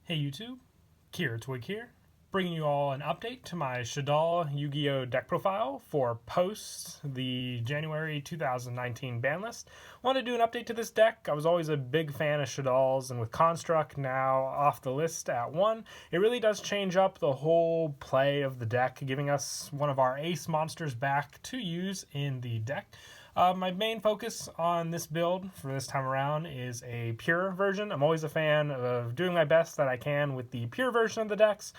Hey YouTube, Twig here, bringing you all an update to my Shaddoll Yugioh deck profile for post the January 2019 ban list. Wanted to do an update to this deck. I was always a big fan of Shaddolls, and with Construct now off the list at 1, it really does change up the whole play of the deck, giving us one of our ace monsters back to use in the deck. My main focus on this build for this time around is a pure version. I'm always a fan of doing my best that I can with the pure version of the decks,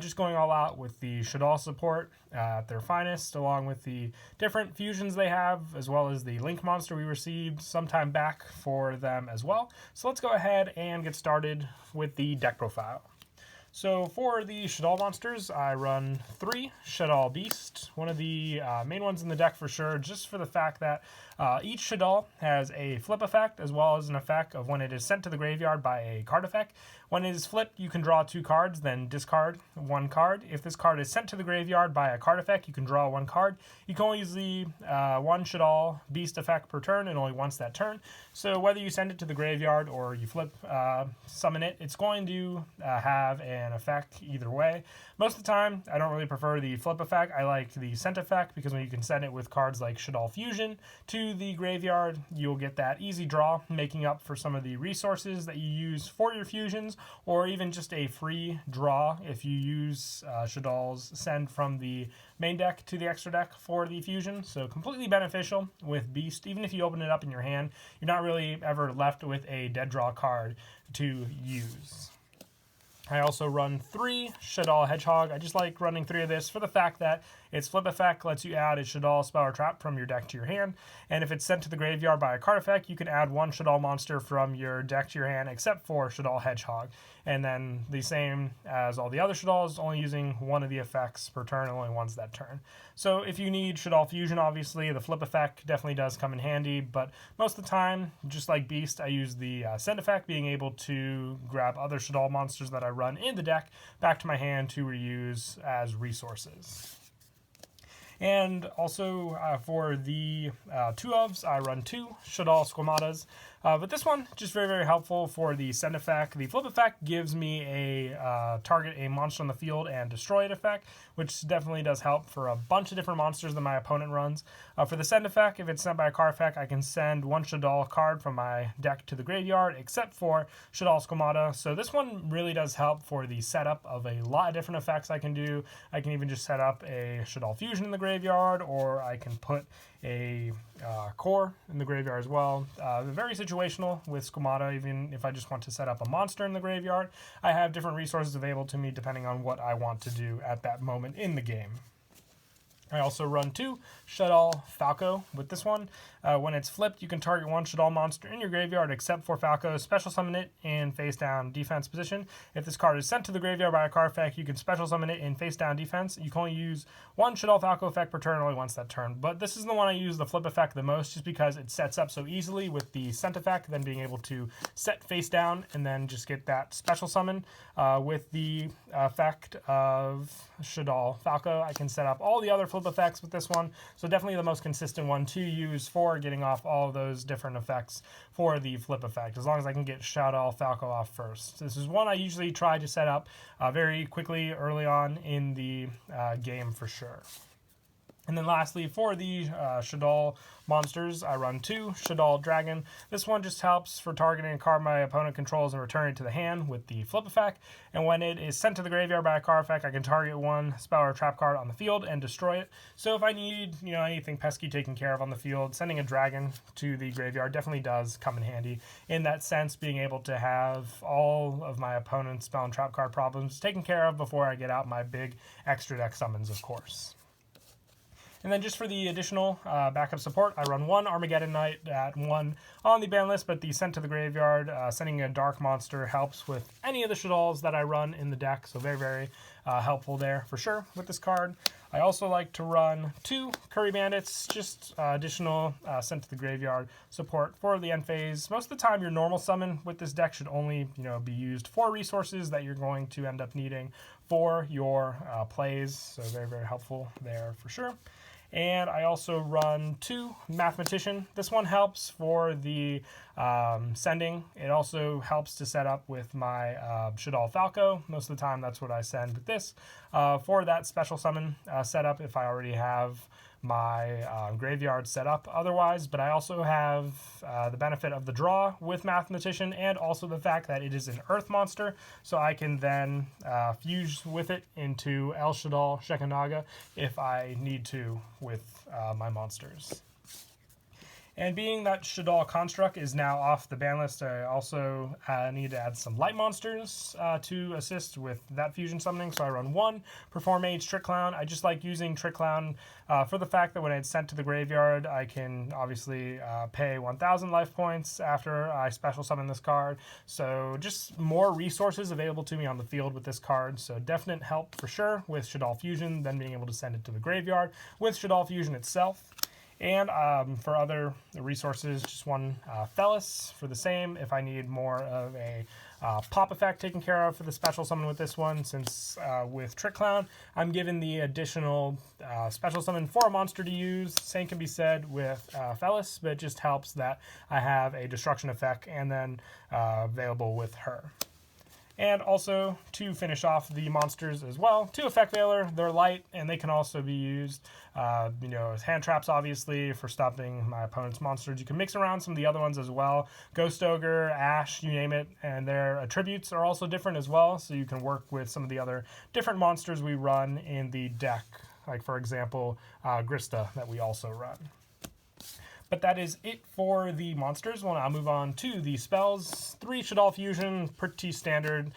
just going all out with the Shaddoll support at their finest, along with the different fusions they have, as well as the Link monster we received some time back for them as well. So let's go ahead and get started with the deck profile. So for the Shaddoll monsters, I run 3 Shaddoll Beast, one of the main ones in the deck for sure, just for the fact that each Shaddoll has a flip effect, as well as an effect of when it is sent to the graveyard by a card effect. When it is flipped, you can draw 2 cards, then discard 1 card. If this card is sent to the graveyard by a card effect, you can draw 1 card. You can only use the 1 Shaddoll Beast effect per turn, and only once that turn. So whether you send it to the graveyard or you flip summon it, it's going to have an effect either way. Most of the time, I don't really prefer the flip effect. I like the sent effect because when you can send it with cards like Shaddoll Fusion to the graveyard, you'll get that easy draw, making up for some of the resources that you use for your fusions, or even just a free draw if you use Shaddoll's send from the main deck to the extra deck for the fusion. So completely beneficial with Beast. Even if you open it up in your hand, you're not really ever left with a dead draw card to use. I also run 3 Shaddoll Hedgehog. I just like running 3 of this for the fact that its flip effect lets you add a Shaddoll spell or trap from your deck to your hand, and if it's sent to the graveyard by a card effect, you can add 1 Shaddoll monster from your deck to your hand except for Shaddoll Hedgehog. And then the same as all the other Shaddolls, only using 1 of the effects per turn, and only once that turn. So if you need Shaddoll Fusion, obviously, the flip effect definitely does come in handy, but most of the time, just like Beast, I use the send effect, being able to grab other Shaddoll monsters that I run in the deck back to my hand to reuse as resources. And also for the 2-ofs, I run 2 Shaddoll Squamatas. But this one, just very, very helpful for the send effect. The flip effect gives me a target a monster on the field and destroy it effect, which definitely does help for a bunch of different monsters that my opponent runs. For the send effect, if it's sent by a card effect, I can send 1 Shaddoll card from my deck to the graveyard, except for Shaddoll Squamata. So this one really does help for the setup of a lot of different effects I can do. I can even just set up a Shaddoll Fusion in the graveyard, or I can put a core in the graveyard as well. Very situational with Squamata. Even if I just want to set up a monster in the graveyard, I have different resources available to me depending on what I want to do at that moment in the game. I also run 2 Shaddoll Falco with this one. When it's flipped, you can target 1 Shaddoll monster in your graveyard except for Falco, special summon it in face down defense position. If this card is sent to the graveyard by a card effect, you can special summon it in face down defense. You can only use 1 Shaddoll Falco effect per turn, only once that turn. But this is the one I use the flip effect the most, just because it sets up so easily with the sent effect, then being able to set face down and then just get that special summon with the effect of Shaddoll Falco. I can set up all the other flip effects with this one, so definitely the most consistent one to use for getting off all of those different effects for the flip effect, as long as I can get Shaddoll Falco off first. This is one I usually try to set up very quickly early on in the game for sure. And then lastly, for the Shaddoll monsters, I run 2 Shaddoll Dragon. This one just helps for targeting a card my opponent controls and returning it to the hand with the flip effect. And when it is sent to the graveyard by a card effect, I can target 1 spell or trap card on the field and destroy it. So if I need, anything pesky taken care of on the field, sending a dragon to the graveyard definitely does come in handy. In that sense, being able to have all of my opponent's spell and trap card problems taken care of before I get out my big extra deck summons, of course. And then just for the additional backup support, I run 1 Armageddon Knight at 1 on the ban list, but the sent to the graveyard, sending a dark monster helps with any of the Shaddolls that I run in the deck, so very, very helpful there for sure with this card. I also like to run 2 Curry Bandits, just additional sent to the graveyard support for the end phase. Most of the time, your normal summon with this deck should only be used for resources that you're going to end up needing for your plays, so very, very helpful there for sure. And I also run 2 Mathematician. This one helps for the sending. It also helps to set up with my Shaddoll Falco. Most of the time that's what I send with this. For that special summon setup, if I already have my graveyard set up otherwise, but I also have the benefit of the draw with Mathematician, and also the fact that it is an earth monster, so I can then fuse with it into El Shaddoll Shekanaga if I need to with my monsters. And being that Shaddoll Construct is now off the ban list, I also need to add some light monsters to assist with that fusion summoning. So I run 1 Perform Mage Trick Clown. I just like using Trick Clown for the fact that when it's sent to the graveyard, I can obviously pay 1,000 life points after I special summon this card. So just more resources available to me on the field with this card. So definite help for sure with Shaddoll Fusion, then being able to send it to the graveyard with Shaddoll Fusion itself. And for other resources, just 1 Felis for the same if I need more of a pop effect taken care of for the special summon with this one, since with Trick Clown, I'm given the additional special summon for a monster to use. Same can be said with Felis, but it just helps that I have a destruction effect and then available with her. And also, to finish off the monsters as well, 2 Effect Veiler. They're light, and they can also be used, as hand traps, obviously, for stopping my opponent's monsters. You can mix around some of the other ones as well. Ghost Ogre, Ash, you name it, and their attributes are also different as well, so you can work with some of the other different monsters we run in the deck, like, for example, Grista that we also run. But that is it for the monsters. Well, I'll move on to the spells. 3 Shaddoll Fusion, pretty standard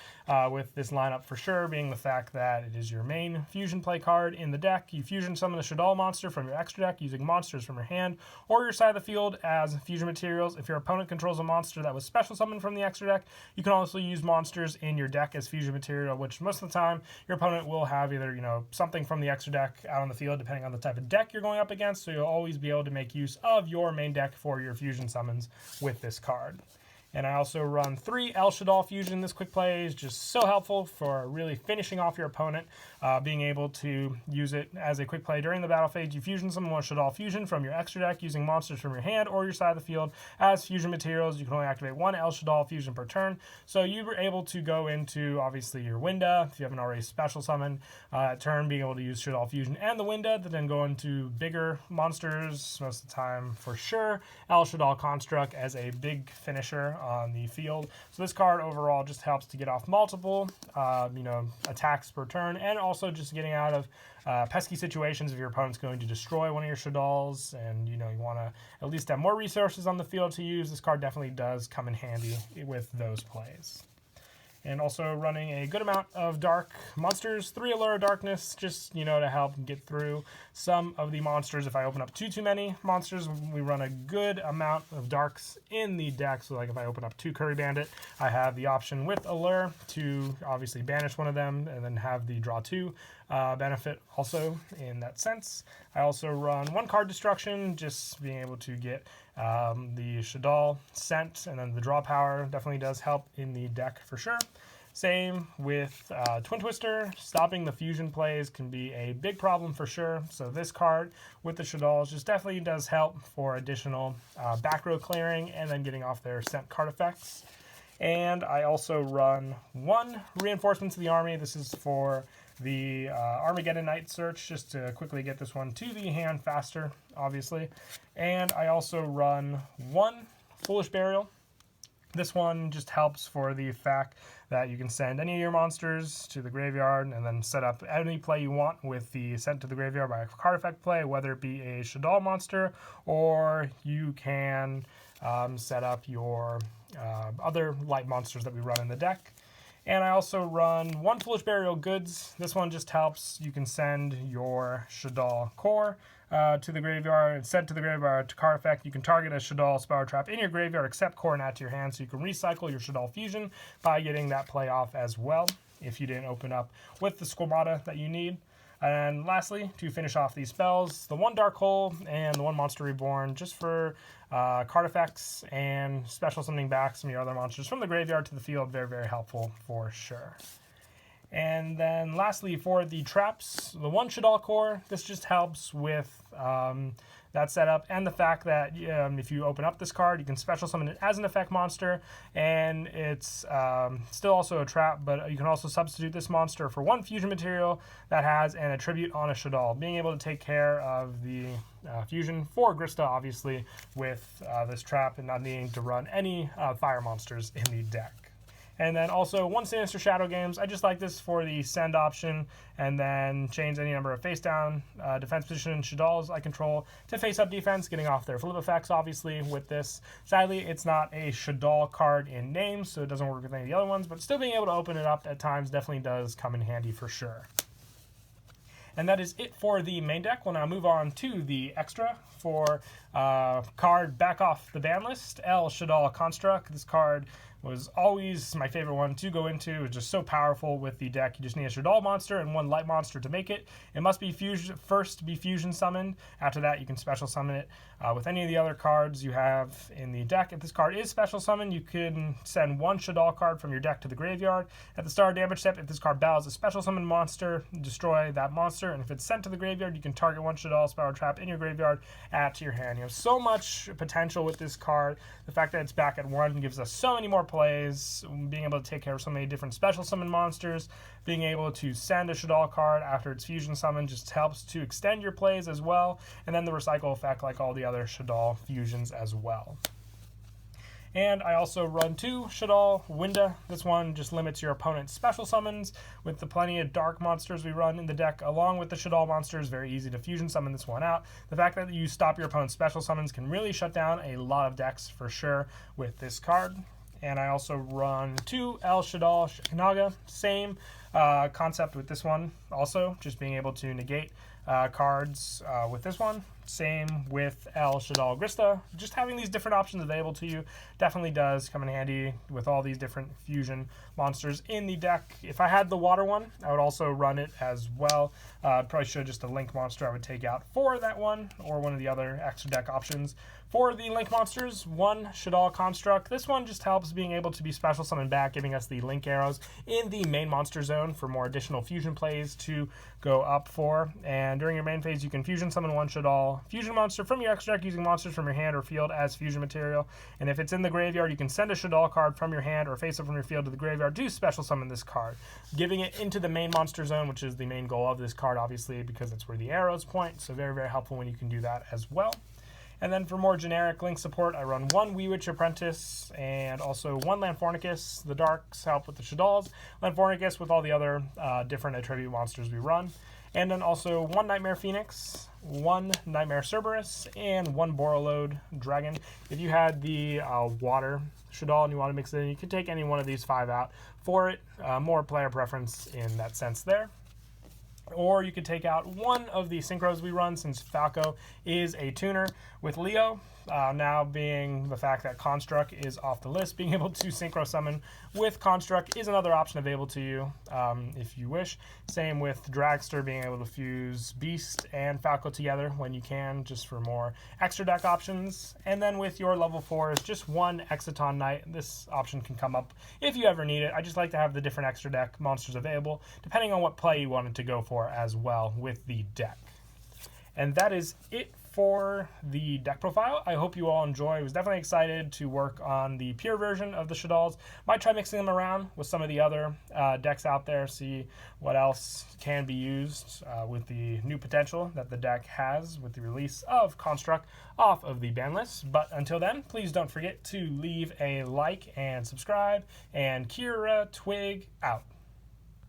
with this lineup for sure, being the fact that it is your main fusion play card in the deck. You fusion summon a Shaddoll monster from your extra deck using monsters from your hand or your side of the field as fusion materials. If your opponent controls a monster that was special summoned from the extra deck, you can also use monsters in your deck as fusion material, which most of the time your opponent will have either, something from the extra deck out on the field, depending on the type of deck you're going up against, so you'll always be able to make use of your main deck for your fusion summons with this card. And I also run 3 El Shaddoll Fusion. This quick play is just so helpful for really finishing off your opponent, being able to use it as a quick play during the battle phase. You fusion summon 1 Shaddoll Fusion from your extra deck using monsters from your hand or your side of the field as fusion materials. You can only activate 1 El Shaddoll Fusion per turn. So you were able to go into, obviously, your Winda, if you haven't already special summoned turn, being able to use Shaddoll Fusion and the Winda, to then go into bigger monsters most of the time for sure. El Shaddoll Construct as a big finisher on the field. So this card overall just helps to get off multiple attacks per turn, and also just getting out of pesky situations if your opponent's going to destroy one of your Shaddolls and you want to at least have more resources on the field to use. This card definitely does come in handy with those plays. And also running a good amount of dark monsters, 3 Allure of Darkness, just, to help get through some of the monsters. If I open up too many monsters, we run a good amount of darks in the deck. So, like, if I open up 2 Curry Bandit, I have the option with Allure to obviously banish one of them and then have the draw 2 benefit also in that sense. I also run 1 card Destruction, just being able to get the Shaddoll sent, and then the draw power definitely does help in the deck for sure. Same with Twin Twister. Stopping the fusion plays can be a big problem for sure. So this card with the Shaddolls just definitely does help for additional back row clearing and then getting off their sent card effects. And I also run 1 Reinforcement to the Army. This is for the Armageddon Night Search, just to quickly get this one to the hand faster, obviously. And I also run 1 Foolish Burial. This one just helps for the fact that you can send any of your monsters to the graveyard and then set up any play you want with the sent to the graveyard by a card effect play, whether it be a Shaddoll monster or you can set up your other light monsters that we run in the deck. And I also run 1 Foolish Burial Goods. This one just helps. You can send your Shaddoll core to the graveyard and send to the graveyard to card effect. You can target a Shaddoll Spiral Trap in your graveyard, except core and add to your hand, so you can recycle your Shaddoll Fusion by getting that play off as well if you didn't open up with the Squamata that you need. And lastly, to finish off these spells, the 1 Dark Hole and the 1 Monster Reborn, just for card effects and special summoning back some of your other monsters from the graveyard to the field. Very, very helpful for sure. And then lastly, for the traps, the one Shaddoll core, this just helps with that setup and the fact that if you open up this card, you can special summon it as an effect monster, and it's still also a trap, but you can also substitute this monster for one fusion material that has an attribute on a Shaddoll, being able to take care of the fusion for Grista, obviously, with this trap and not needing to run any fire monsters in the deck. And then also one Sinister Shadow games. I just like this for the send option, and then change any number of face down defense position Shaddolls I control to face up defense, getting off their flip effects obviously with this. Sadly, it's not a Shaddoll card in name, so it doesn't work with any of the other ones, but still being able to open it up at times definitely does come in handy for sure. And that is it for the main deck. We'll now move on to the extra for card back off the ban list, El Shaddoll Construct. This card was always my favorite one to go into. It was just so powerful with the deck. You just need a Shaddoll monster and one light monster to make it. It must be first be fusion summoned. After that, you can special summon it with any of the other cards you have in the deck. If this card is special summoned, you can send one Shaddoll card from your deck to the graveyard. At the start of damage step, if this card battles a special summoned monster, destroy that monster. And if it's sent to the graveyard, you can target one Shaddoll Spiral Trap in your graveyard, add to your hand. You have so much potential with this card. The fact that it's back at 1 gives us so many more plays, being able to take care of so many different special summon monsters, being able to send a Shaddoll card after it's fusion summoned just helps to extend your plays as well, and then the recycle effect like all the other Shaddoll fusions as well. And I also run 2 Shaddoll Winda. This one just limits your opponent's special summons. With the plenty of dark monsters we run in the deck along with the Shaddoll monsters, very easy to fusion summon this one out. The fact that you stop your opponent's special summons can really shut down a lot of decks for sure with this card. And I also run 2 El Shaddoll Shikanaga. Same concept with this one also, just being able to negate cards with this one. Same with El Shaddoll Grista. Just having these different options available to you definitely does come in handy with all these different fusion monsters in the deck. If I had the water one, I would also run it as well. Probably should just a link monster I would take out for that one, or one of the other extra deck options. For the link monsters, 1 Shaddoll Construct. This one just helps being able to be special summoned back, giving us the link arrows in the main monster zone for more additional fusion plays to go up for. And during your main phase, you can fusion summon 1 Shaddoll fusion monster from your extra deck using monsters from your hand or field as fusion material. And if it's in the graveyard, you can send a Shaddoll card from your hand or face up from your field to the graveyard to special summon this card, giving it into the main monster zone, which is the main goal of this card, obviously, because that's where the arrows point. So very, very helpful when you can do that as well. And then for more generic link support, I run 1 Wee Witch Apprentice and also 1 Lanfornicus. The darks help with the Shaddolls, Lanfornicus with all the other different attribute monsters we run. And then also 1 Nightmare Phoenix, 1 Nightmare Cerberus, and 1 Borreload Dragon. If you had the water Shaddoll and you want to mix it in, you could take any one of these 5 out for it. More player preference in that sense there. Or you could take out one of the synchros we run, since Falco is a tuner with Leo. Now being the fact that Construct is off the list, being able to synchro summon with Construct is another option available to you if you wish. Same with Dragster, being able to fuse Beast and Falco together when you can, just for more extra deck options. And then with your level 4s, just 1 Exciton Knight. This option can come up if you ever need it. I just like to have the different extra deck monsters available, depending on what play you wanted to go for as well with the deck. And that is it for the deck profile. I hope you all enjoy. I was definitely excited to work on the pure version of the Shaddolls. Might try mixing them around with some of the other decks out there, see what else can be used with the new potential that the deck has with the release of Construct off of the ban list. But until then, please don't forget to leave a like and subscribe, and Kira Twig out.